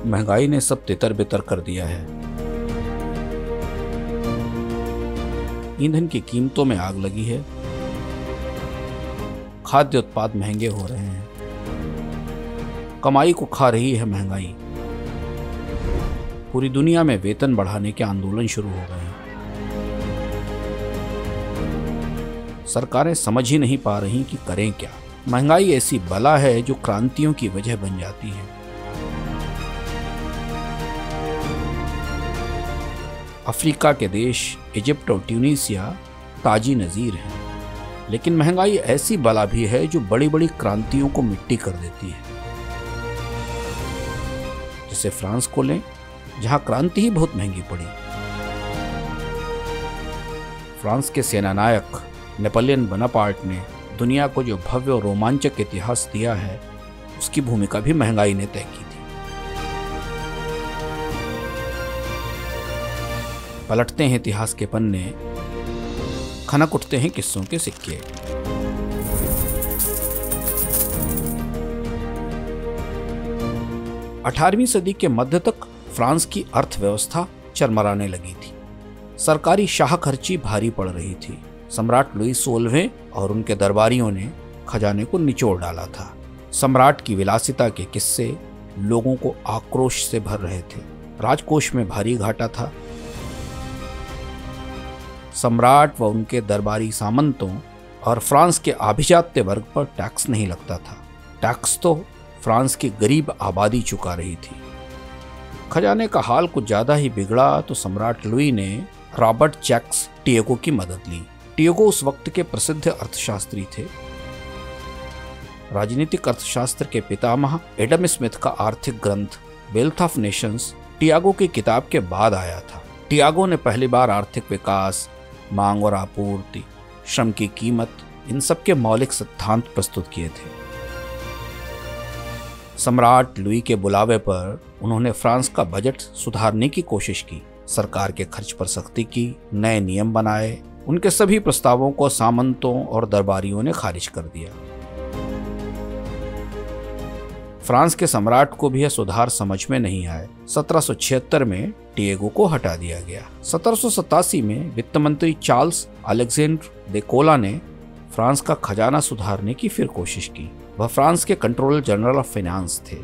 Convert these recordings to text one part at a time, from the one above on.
महंगाई ने सब तितर बितर कर दिया है। ईंधन की कीमतों में आग लगी है, खाद्य उत्पाद महंगे हो रहे हैं, कमाई को खा रही है महंगाई। पूरी दुनिया में वेतन बढ़ाने के आंदोलन शुरू हो गए हैं। सरकारें समझ ही नहीं पा रही कि करें क्या। महंगाई ऐसी बला है जो क्रांतियों की वजह बन जाती है। अफ्रीका के देश इजिप्ट और ट्यूनीसिया ताजी नज़ीर हैं, लेकिन महंगाई ऐसी बला भी है जो बड़ी बड़ी क्रांतियों को मिट्टी कर देती है। जैसे फ्रांस को लें, जहां क्रांति ही बहुत महंगी पड़ी। फ्रांस के सेनानायक नेपोलियन बोनापार्ट ने दुनिया को जो भव्य और रोमांचक इतिहास दिया है, उसकी भूमिका भी महंगाई ने तय की थी। पलटते हैं इतिहास के पन्ने, खनक उठते हैं किस्सों के सिक्के। अठारहवीं सदी के मध्य तक फ्रांस की अर्थव्यवस्था चरमराने लगी थी। सरकारी शाहखर्ची भारी पड़ रही थी। सम्राट लुई 16वें और उनके दरबारियों ने खजाने को निचोड़ डाला था। सम्राट की विलासिता के किस्से लोगों को आक्रोश से भर रहे थे। राजकोष में भारी घाटा था। सम्राट व उनके दरबारी सामंतों और फ्रांस के अभिजात्य वर्ग पर टैक्स नहीं लगता था। टैक्स तो फ्रांस की गरीब आबादी चुका रही थी। खजाने का हाल कुछ ज्यादा ही बिगड़ा तो सम्राट लुई ने रॉबर्ट जैक्स टियागो की मदद ली। टियागो उस वक्त के प्रसिद्ध अर्थशास्त्री थे। राजनीतिक अर्थशास्त्र के पितामह एडम स्मिथ का आर्थिक ग्रंथ वेल्थ ऑफ नेशंस टियागो की किताब के बाद आया था। टियागो ने पहली बार आर्थिक विकास, मांग और आपूर्ति, श्रम की कीमत, इन सब के मौलिक सिद्धांत प्रस्तुत किए थे। सम्राट लुई के बुलावे पर उन्होंने फ्रांस का बजट सुधारने की कोशिश की, सरकार के खर्च पर सख्ती की, नए नियम बनाए। उनके सभी प्रस्तावों को सामंतों और दरबारियों ने खारिज कर दिया। फ्रांस के सम्राट को भी यह सुधार समझ में नहीं आए। 1776 में टियागो को हटा दिया गया। 1787 में वित्त मंत्री चार्ल्स अलेक्जेंडर दे कोला ने फ्रांस का खजाना सुधारने की फिर कोशिश की। वह फ्रांस के कंट्रोलर जनरल ऑफ फाइनेंस थे।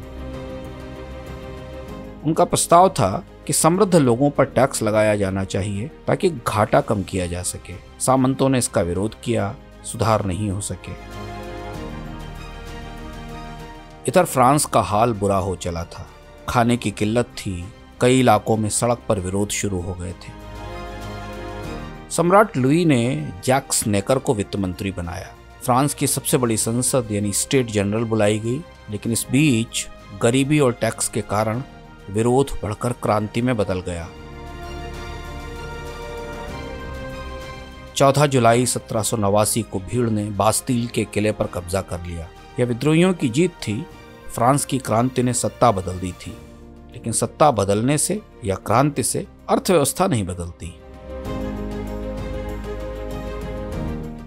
उनका प्रस्ताव था कि समृद्ध लोगों पर टैक्स लगाया जाना चाहिए ताकि घाटा कम किया जा सके। सामंतों ने इसका विरोध किया, सुधार नहीं हो सके। इधर फ्रांस का हाल बुरा हो चला था। खाने की किल्लत थी। कई इलाकों में सड़क पर विरोध शुरू हो गए थे। सम्राट लुई ने जैक्स नेकर को वित्त मंत्री बनाया। फ्रांस की सबसे बड़ी संसद यानी स्टेट जनरल बुलाई गई, लेकिन इस बीच गरीबी और टैक्स के कारण विरोध बढ़कर क्रांति में बदल गया। 14 जुलाई 1789 को भीड़ ने बास्तील के किले पर कब्जा कर लिया। यह विद्रोहियों की जीत थी। फ्रांस की क्रांति ने सत्ता बदल दी थी, लेकिन सत्ता बदलने से या क्रांति से अर्थव्यवस्था नहीं बदलती।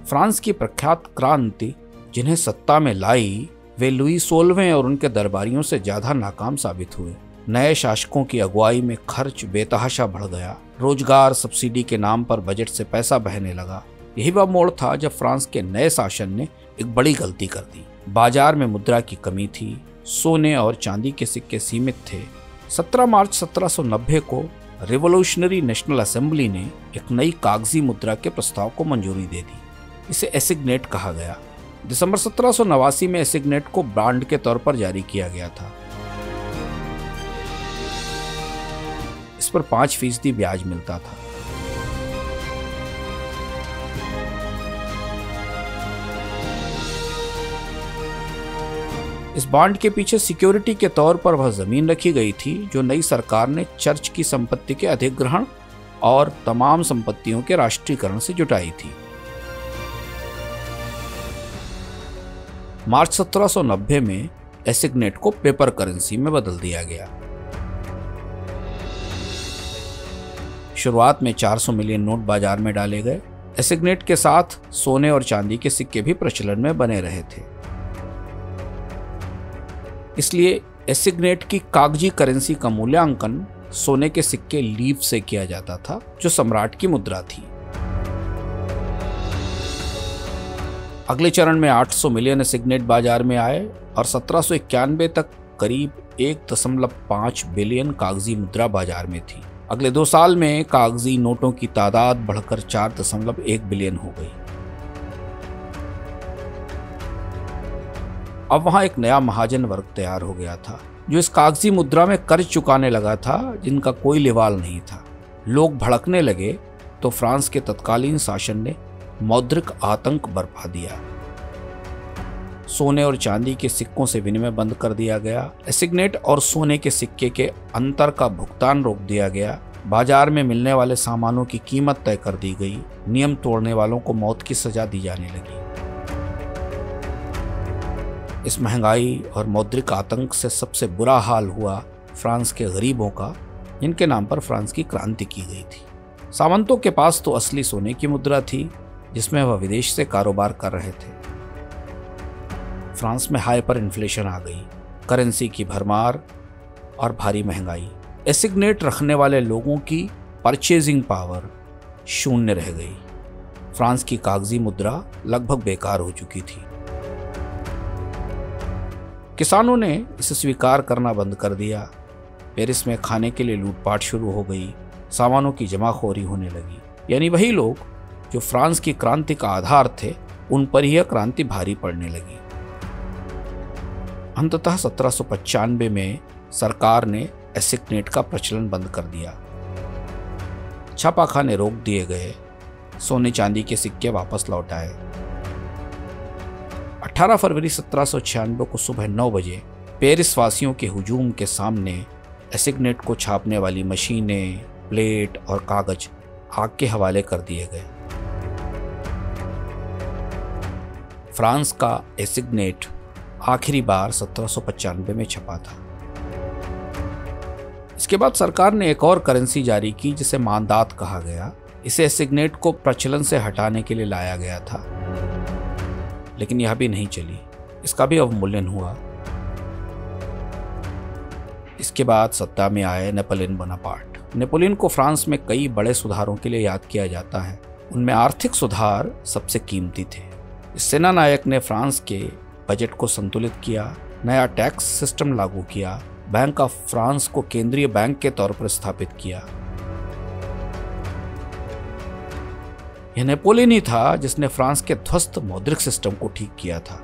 फ्रांस की प्रख्यात क्रांति जिन्हें सत्ता में लाई, वे लुई 16वें और उनके दरबारियों से ज्यादा नाकाम साबित हुए। नए शासकों की अगुवाई में खर्च बेतहाशा बढ़ गया। रोजगार सब्सिडी के नाम पर बजट से पैसा बहने लगा। यही वह मोड़ था जब फ्रांस के नए शासन ने एक बड़ी गलती कर दी। बाजार में मुद्रा की कमी थी। सोने और चांदी के सिक्के सीमित थे। 17 मार्च 1790 को रिवोल्यूशनरी नेशनल असेंबली ने एक नई कागजी मुद्रा के प्रस्ताव को मंजूरी दे दी। इसे एसिग्नेट कहा गया। दिसंबर 1789 में एसिग्नेट को बॉन्ड के तौर पर जारी किया गया था। इस पर 5% ब्याज मिलता था। इस बॉन्ड के पीछे सिक्योरिटी के तौर पर वह जमीन रखी गई थी जो नई सरकार ने चर्च की संपत्ति के अधिग्रहण और तमाम संपत्तियों के राष्ट्रीयकरण से जुटाई थी। मार्च 1790 में एसिग्नेट को पेपर करेंसी में बदल दिया गया। शुरुआत में 400 मिलियन नोट बाजार में डाले गए। एसिग्नेट के साथ सोने और चांदी के सिक्के भी प्रचलन में बने रहे थे। इसलिए एसिग्नेट की कागजी करेंसी का मूल्यांकन सोने के सिक्के लीफ से किया जाता था, जो सम्राट की मुद्रा थी। अगले चरण में 800 मिलियन एसिग्नेट बाजार में आए और 1791 तक करीब 1.5 बिलियन कागजी मुद्रा बाजार में थी। अगले 2 साल में कागजी नोटों की तादाद बढ़कर 4.1 बिलियन हो गई। अब वहां एक नया महाजन वर्ग तैयार हो गया था, जो इस कागजी मुद्रा में कर्ज चुकाने लगा था, जिनका कोई लिवाल नहीं था। लोग भड़कने लगे तो फ्रांस के तत्कालीन शासन ने मौद्रिक आतंक बरपा दिया। सोने और चांदी के सिक्कों से विनिमय बंद कर दिया गया। एसिग्नेट और सोने के सिक्के के अंतर का भुगतान रोक दिया गया। बाजार में मिलने वाले सामानों की कीमत तय कर दी गई। नियम तोड़ने वालों को मौत की सजा दी जाने लगी। इस महंगाई और मौद्रिक आतंक से सबसे बुरा हाल हुआ फ्रांस के गरीबों का, जिनके नाम पर फ्रांस की क्रांति की गई थी। सामंतों के पास तो असली सोने की मुद्रा थी, जिसमें वह विदेश से कारोबार कर रहे थे। फ्रांस में हाइपर इन्फ्लेशन आ गई, करेंसी की भरमार और भारी महंगाई। एसिग्नेट रखने वाले लोगों की परचेजिंग पावर शून्य रह गई। फ्रांस की कागजी मुद्रा लगभग बेकार हो चुकी थी। किसानों ने इसे स्वीकार करना बंद कर दिया। पेरिस में खाने के लिए लूटपाट शुरू हो गई। सामानों की जमाखोरी होने लगी। यानी वही लोग जो फ्रांस की क्रांति का आधार थे, उन पर यह क्रांति भारी पड़ने लगी। अंततः 1795 में सरकार ने एसिग्नेट का प्रचलन बंद कर दिया। छापाखाने रोक दिए गए। सोने चांदी के सिक्के वापस लौट आए। 18 फरवरी 1796 को सुबह 9 बजे पेरिस वासियों के हुजूम के सामने एसिग्नेट को छापने वाली मशीनें, प्लेट और कागज आग के हवाले कर दिए गए। फ्रांस का एसिग्नेट आखिरी बार 1795 में छपा था। इसके बाद सरकार ने एक और करेंसी जारी की, जिसे मानदात कहा गया। इसे एसिग्नेट को प्रचलन से हटाने के लिए लाया गया था, लेकिन यह भी नहीं चली। इसका भी अवमूल्यन हुआ। इसके बाद सत्ता में आए नेपोलियन बोनापार्ट। नेपोलियन को फ्रांस में कई बड़े सुधारों के लिए याद किया जाता है। उनमें आर्थिक सुधार सबसे कीमती थे। इस सेना नायक ने फ्रांस के बजट को संतुलित किया, नया टैक्स सिस्टम लागू किया, बैंक ऑफ फ्रांस को केंद्रीय बैंक के तौर पर स्थापित किया। यह नेपोलियन ही था जिसने फ्रांस के ध्वस्त मौद्रिक सिस्टम को ठीक किया था।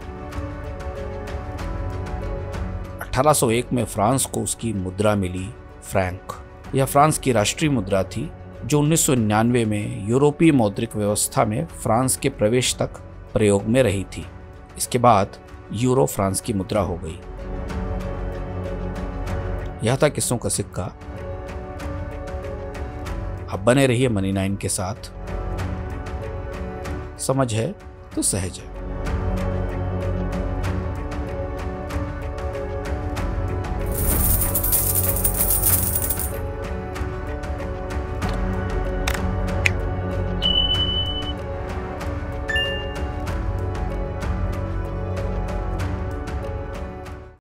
1801 में फ्रांस को उसकी मुद्रा मिली, फ्रैंक। यह फ्रांस की राष्ट्रीय मुद्रा थी, जो 1999 में यूरोपीय मौद्रिक व्यवस्था में फ्रांस के प्रवेश तक प्रयोग में रही थी। इसके बाद यूरो फ्रांस की मुद्रा हो गई। यह था किस्सों का सिक्का। अब बने रहिए मनी 9 के साथ। समझ है तो सहज है।